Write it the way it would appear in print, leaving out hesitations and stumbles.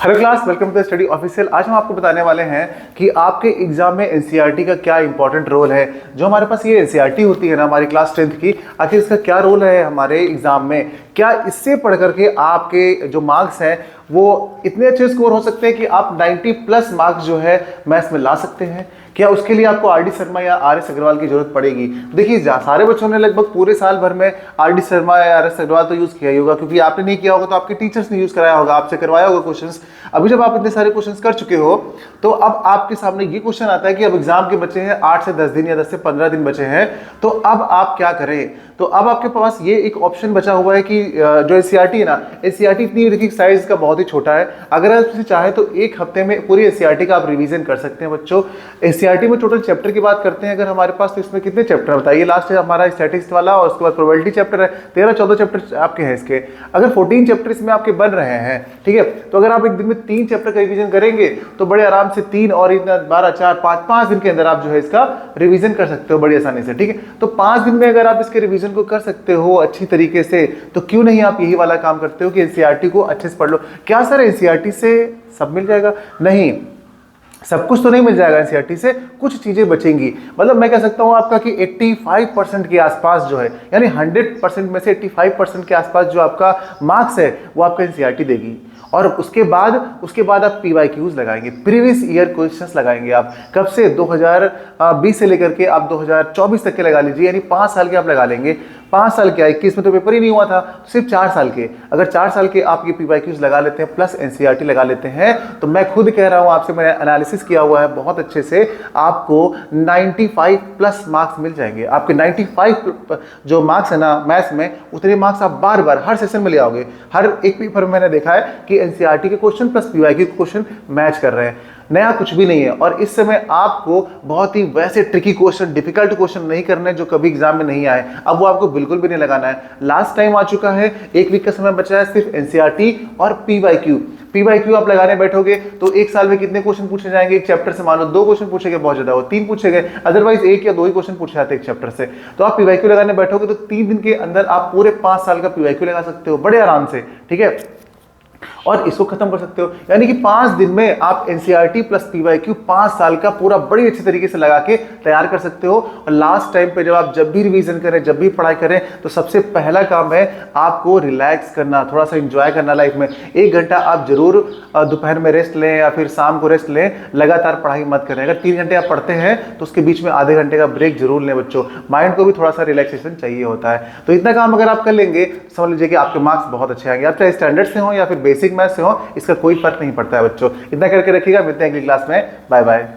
Hello class, welcome to study official. आज हम आपको बताने वाले हैं कि आपके एग्जाम में एनसीईआरटी का क्या इंपॉर्टेंट रोल है। जो हमारे पास ये एनसीईआरटी होती है ना हमारी क्लास 10th की, आखिर इसका क्या रोल है हमारे एग्जाम में। क्या इससे पढ़ करके आपके जो मार्क्स हैं वो इतने अच्छे स्कोर हो सकते हैं कि आप 90+ मार्क्स जो है मैथ्स में ला सकते हैं। क्या उसके लिए आपको आर डी शर्मा या आर एस अग्रवाल की जरूरत पड़ेगी? देखिए, सारे बच्चों ने लगभग पूरे साल भर में आर डी शर्मा या आर एस अग्रवाल तो यूज किया ही होगा, क्योंकि आपने नहीं किया होगा तो आपके टीचर्स ने यूज कराया होगा, आपसे करवाया होगा क्वेश्चंस। अभी जब आप इतने सारे क्वेश्चंस कर चुके हो तो अब आपके सामने ये क्वेश्चन आता है कि अब एग्जाम के बचे हैं 8 से 10 दिन या 10 से 15 दिन बचे हैं, तो अब आप क्या करें। तो अब आपके पास ये एक ऑप्शन बचा हुआ है कि जो एनसीईआरटी है ना, एनसीईआरटी इतनी देखिए साइज का बहुत ही छोटा है। अगर आप इसे चाहे तो एक हफ्ते में पूरी एनसीईआरटी का आप रिवीजन कर सकते हैं बच्चों। एनसीईआरटी में टोटल चैप्टर की बात करते हैं अगर हमारे पास, तो इसमें कितने चैप्टर है बताइए। लास्ट है हमारा स्टैटिस्टिक्स वाला और उसके बाद प्रोबेबिलिटी चैप्टर है, 13-14 चैप्टर आपके हैं इसके। अगर 14 चैप्टर इसमें आपके बन रहे हैं, ठीक है, तो अगर आप एक दिन में 3 चैप्टर का रिवीजन करेंगे तो बड़े आराम से 3 और 12, 4, 5 दिन के अंदर आप जो है इसका रिवीजन कर सकते हो बड़ी आसानी से, ठीक है। तो 5 दिन में अगर आप इसके रिवीजन को कर सकते हो अच्छी तरीके से, तो क्यों नहीं आप यही वाला काम करते हो कि एनसीईआरटी को अच्छे से पढ़ लो। क्या सर एनसीईआरटी से सब मिल जाएगा? नहीं, सब कुछ तो नहीं मिल जाएगा एनसीईआरटी से, कुछ चीजें बचेंगी। मतलब मैं कह सकता हूं आपका कि 85% के आसपास जो है, यानी 100% में से 85% के आसपास जो आपका मार्क्स है वो आपका एनसीईआरटी देगी। और उसके बाद आप पीवाईक्यूज लगाएंगे, प्रीवियस ईयर क्वेश्चंस लगाएंगे। आप कब से? 2020 से लेकर के आप 2024 तक के लगा लीजिए, यानी 5 साल के आप लगा लेंगे। 5 साल के, 21 में तो पेपर ही नहीं हुआ था, तो सिर्फ 4 साल के। अगर 4 साल के आप ये पीवाईक्यूज लगा लेते हैं प्लस एनसीईआरटी लगा लेते हैं, तो मैं खुद कह रहा हूं आपसे, मैंने एनालिसिस किया हुआ है बहुत अच्छे से, आपको 95+ मार्क्स मिल जाएंगे। आपके 95 जो मार्क्स है ना मैथ्स में, उतने मार्क्स आप बार बार हर सेशन में ले आओगे। हर एक पेपर में मैंने देखा है कि एनसीईआरटी के क्वेश्चन प्लस पीवाईक्यू के क्वेश्चन मैच कर रहे हैं। नया कुछ भी नहीं है। और इस समय आपको बहुत ही वैसे ट्रिकी क्वेश्चन, डिफिकल्ट क्वेश्चन नहीं करने जो कभी एग्जाम में नहीं आए, अब वो आपको बिल्कुल भी नहीं लगाना है। लास्ट टाइम आ चुका है, 1 वीक का समय बचा है, सिर्फ एनसीईआरटी और पीवाईक्यू आप लगाने बैठोगे तो 1 साल में कितने क्वेश्चन पूछे जाएंगे? एक चैप्टर से मान लो 2 क्वेश्चन पूछे गए, बहुत ज्यादा हो 3 पूछे गए, अदरवाइज 1 या 2 ही क्वेश्चन पूछे जाते हैं एक चैप्टर से। तो आप पीवाईक्यू लगाने बैठोगे तो 3 दिन के अंदर आप पूरे 5 साल का पीवाईक्यू लगा सकते हो बड़े आराम से, ठीक है, और इसको खत्म कर सकते हो। यानी कि 5 दिन में आप एनसीईआरटी प्लस पीवाईक्यू 5 साल का पूरा बड़ी अच्छी तरीके से लगा के तैयार कर सकते हो। और लास्ट टाइम पे जब भी रिवीजन करें, जब भी पढ़ाई करें, तो सबसे पहला काम है आपको रिलैक्स करना, थोड़ा सा एंजॉय करना लाइफ में। 1 घंटा आप जरूर दोपहर में रेस्ट लें या फिर शाम को रेस्ट लें, लगातार पढ़ाई मत करें। अगर 3 घंटे आप पढ़ते हैं तो उसके बीच में आधे घंटे का ब्रेक जरूर लें बच्चों, माइंड को भी थोड़ा सा रिलैक्सेशन चाहिए होता है। तो इतना काम अगर आप कर लेंगे, समझ लीजिए कि आपके मार्क्स बहुत अच्छे आएंगे। आप चाहे स्टैंडर्ड से हो या फिर बेसिक मैथ से हो, इसका कोई फर्क नहीं पड़ता है बच्चों। इतना करके रखिएगा। मिलते हैं अगली क्लास में। Bye bye.